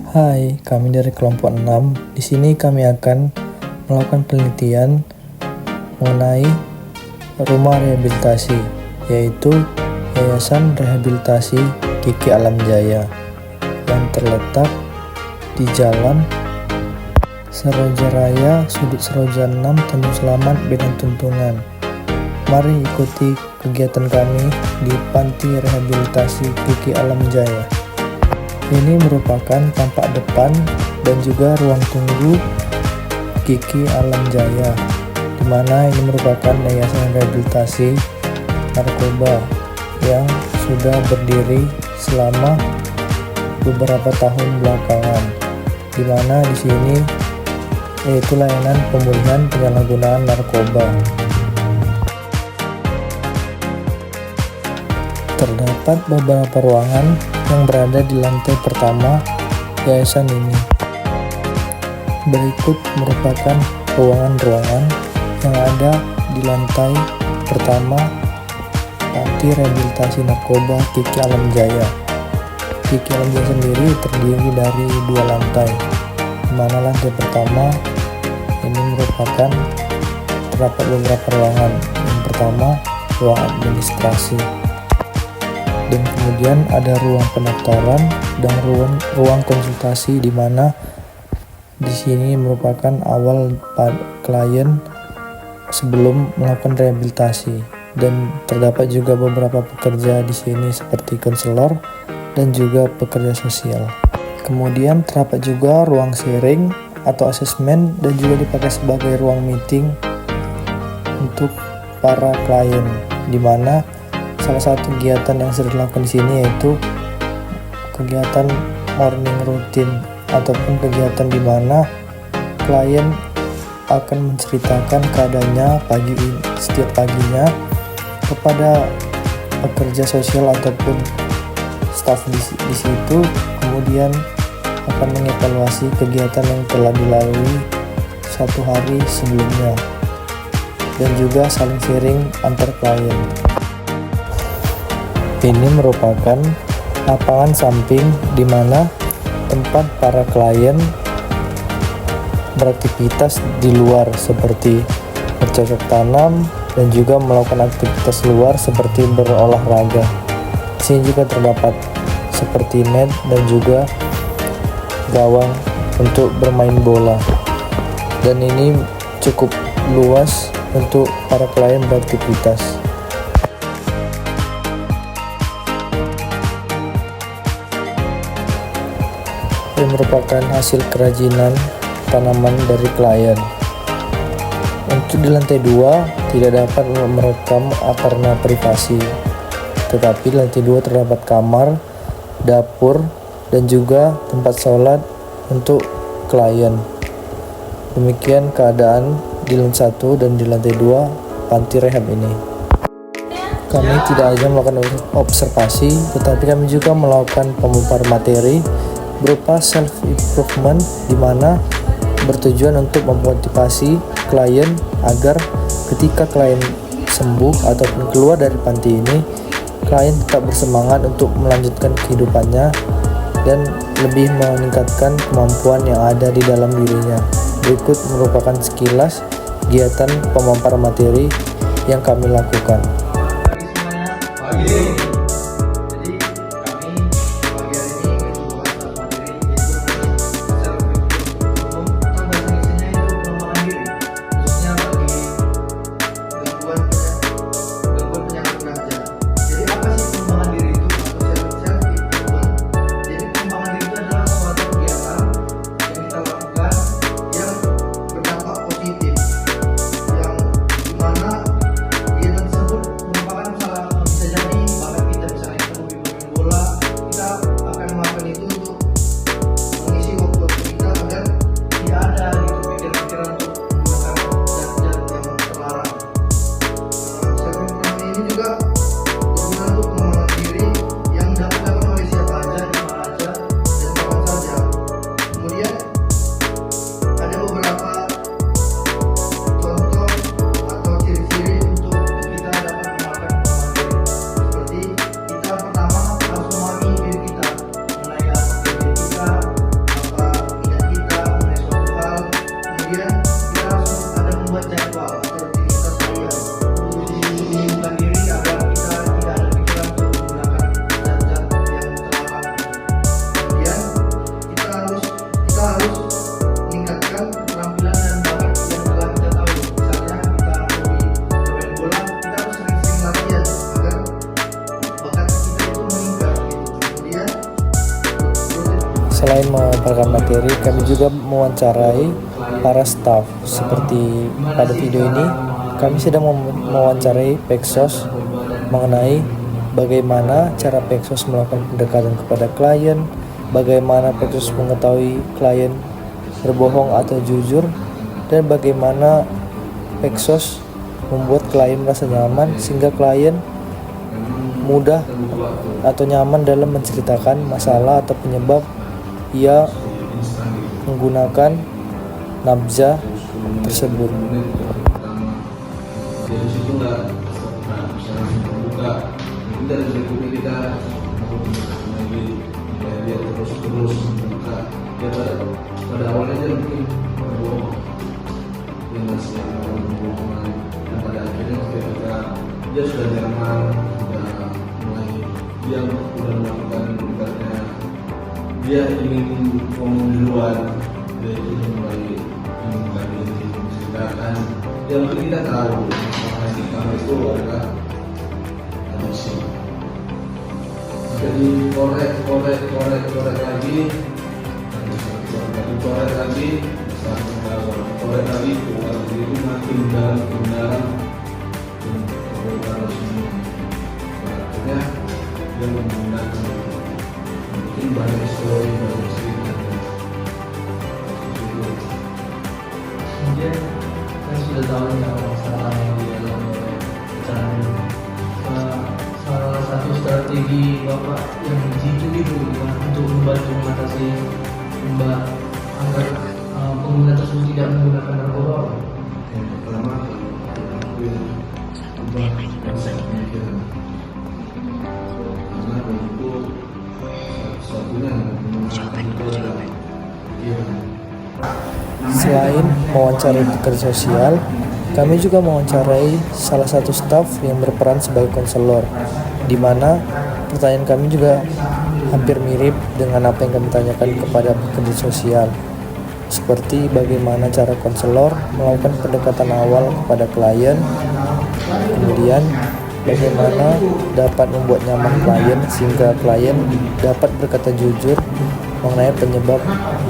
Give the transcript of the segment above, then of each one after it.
Hai, kami dari kelompok 6. Di sini kami akan melakukan penelitian mengenai rumah rehabilitasi, yaitu Yayasan Rehabilitasi Kiki Alam Jaya yang terletak di Jalan Seroja Raya, Sudut Seroja 6, Tanjung Selamat, Medan Tuntungan. Mari ikuti kegiatan kami di Panti Rehabilitasi Kiki Alam Jaya. Ini merupakan tampak depan dan juga ruang tunggu Kiki Alam Jaya, di mana ini merupakan yayasan rehabilitasi narkoba yang sudah berdiri selama beberapa tahun belakangan, di mana di sini yaitu layanan pemulihan penyalahgunaan narkoba. Terdapat beberapa ruangan yang berada di lantai pertama yayasan ini. Berikut merupakan ruangan-ruangan yang ada di lantai pertama Panti Rehabilitasi Narkoba Kiki Alam Jaya. Kiki Alam Jaya sendiri terdiri dari 2 lantai, di mana lantai pertama ini merupakan terdapat beberapa ruangan. Yang pertama, ruang administrasi, dan kemudian ada ruang pendaftaran dan ruang konsultasi, di mana di sini merupakan awal klien sebelum melakukan rehabilitasi, dan terdapat juga beberapa pekerja di sini seperti konselor dan juga pekerja sosial. Kemudian terdapat juga ruang sharing atau asesmen dan juga dipakai sebagai ruang meeting untuk para klien, di mana salah satu kegiatan yang sering dilakukan di sini yaitu kegiatan morning routine, ataupun kegiatan di mana klien akan menceritakan keadaannya setiap paginya kepada pekerja sosial ataupun staf di situ, kemudian akan mengevaluasi kegiatan yang telah dilalui satu hari sebelumnya, dan juga saling sharing antar klien. Ini merupakan lapangan samping di mana tempat para klien beraktivitas di luar seperti bercocok tanam dan juga melakukan aktivitas luar seperti berolahraga. Di sini juga terdapat seperti net dan juga gawang untuk bermain bola. Dan ini cukup luas untuk para klien beraktivitas. Yang merupakan hasil kerajinan tanaman dari klien. Untuk di lantai 2 tidak dapat merekam karena privasi, tetapi di lantai 2 terdapat kamar, dapur, dan juga tempat sholat untuk klien. Demikian keadaan di lantai 1 dan di lantai 2 panti rehab ini. Kami tidak hanya melakukan observasi, tetapi kami juga melakukan pemaparan materi berupa self-improvement, di mana bertujuan untuk memotivasi klien agar ketika klien sembuh ataupun keluar dari panti ini, klien tetap bersemangat untuk melanjutkan kehidupannya dan lebih meningkatkan kemampuan yang ada di dalam dirinya. Berikut merupakan sekilas kegiatan pemaparan materi yang kami lakukan. Selain memaparkan materi, kami juga mewawancarai para staff. Seperti pada video ini, kami sedang mewawancarai Pexos mengenai bagaimana cara Pexos melakukan pendekatan kepada klien, bagaimana Pexos mengetahui klien berbohong atau jujur, dan bagaimana Pexos membuat klien merasa nyaman sehingga klien mudah atau nyaman dalam menceritakan masalah atau penyebab ia menggunakan nabza tersebut. Dari situ nggak bisa terbuka, dari berikutnya kita lagi dia terus membuka. Dia pada awalnya dia mungkin berbohong, dia masih berbohongan, dan pada akhirnya ketika dia sudah nyaman, sudah mulai dia sudah melakukan ibaratnya dia ingin ngomong duluan, dia itu mulai membuka diri, menceritakan. Ya mungkin kita tahu di kamar itu adalah emosi. Jadi korek lagi, korek lagi, itu makin dalam, terus akhirnya dia menggunakan mungkin banyak story, banyak cerita. Kemudian saya sudah tahu masalah yang dialami oleh pecahan ini. Salah satu strategi Bapak yang jitu itu untuk membantu mengatasi Mbak agar pengguna tersebut tidak menggunakan narkoba. Yang pertama, ubah konsep pemikiran. Karena itu satu-satunya yang menggunakan itu adalah pikiran. Selain mewawancarai pekerja sosial, kami juga mewawancarai salah satu staf yang berperan sebagai konselor, di mana pertanyaan kami juga hampir mirip dengan apa yang kami tanyakan kepada pekerja sosial, seperti bagaimana cara konselor melakukan pendekatan awal kepada klien, kemudian bagaimana dapat membuat nyaman klien sehingga klien dapat berkata jujur mengenai penyebab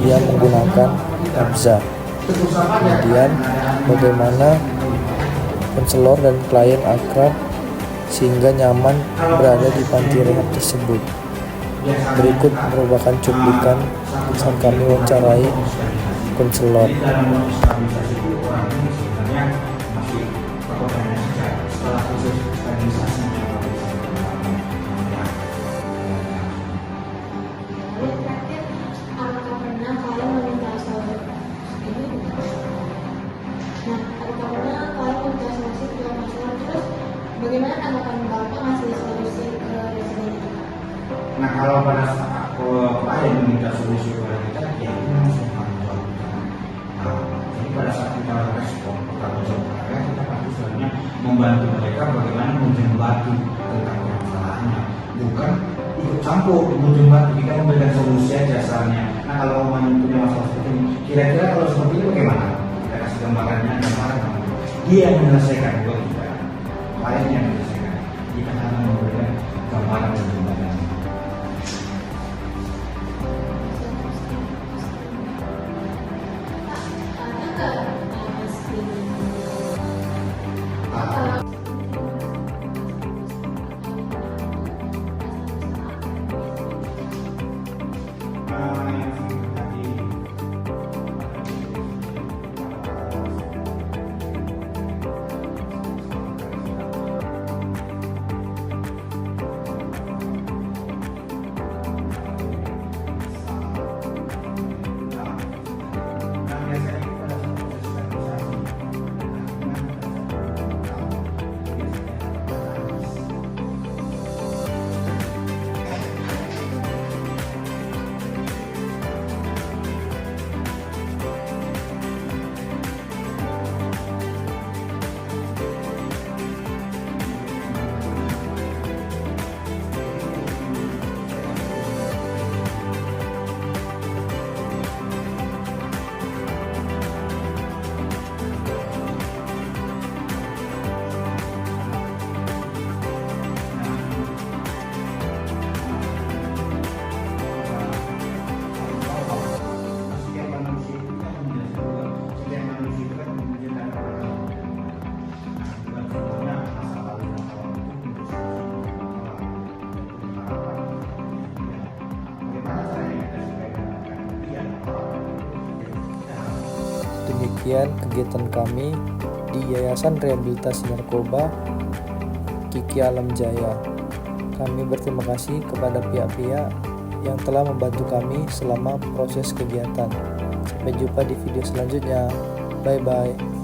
ia menggunakan nabza. Kemudian bagaimana konselor dan klien akrab sehingga nyaman berada di panti rehab tersebut. Berikut merupakan cuplikan saat kami wawancarai konselor. Bagaimana tanggapan Bapak ngasih solusi ke residen? Nah, kalau pada saat klien meminta solusi kepada kita, ya itu memang sudah tanggung jawab kita. Jadi pada saat kita respon tanggung jawab kita, kita pasti sebenarnya membantu mereka bagaimana menjembati tentang permasalahannya, bukan ikut campur menjembati. Kita memberikan solusi aja asalnya. Nah, kalau punya masalah seperti ini, kira-kira kalau seperti ini bagaimana? Kita kasih gambarannya, dia yang menyelesaikan buat kita. Klien yang menyelesaikan, kita hanya memberikan gambaran dan gambaran. Demikian kegiatan kami di Yayasan Rehabilitasi Narkoba Kiki Alam Jaya. Kami berterima kasih kepada pihak-pihak yang telah membantu kami selama proses kegiatan. Sampai jumpa di video selanjutnya. Bye-bye.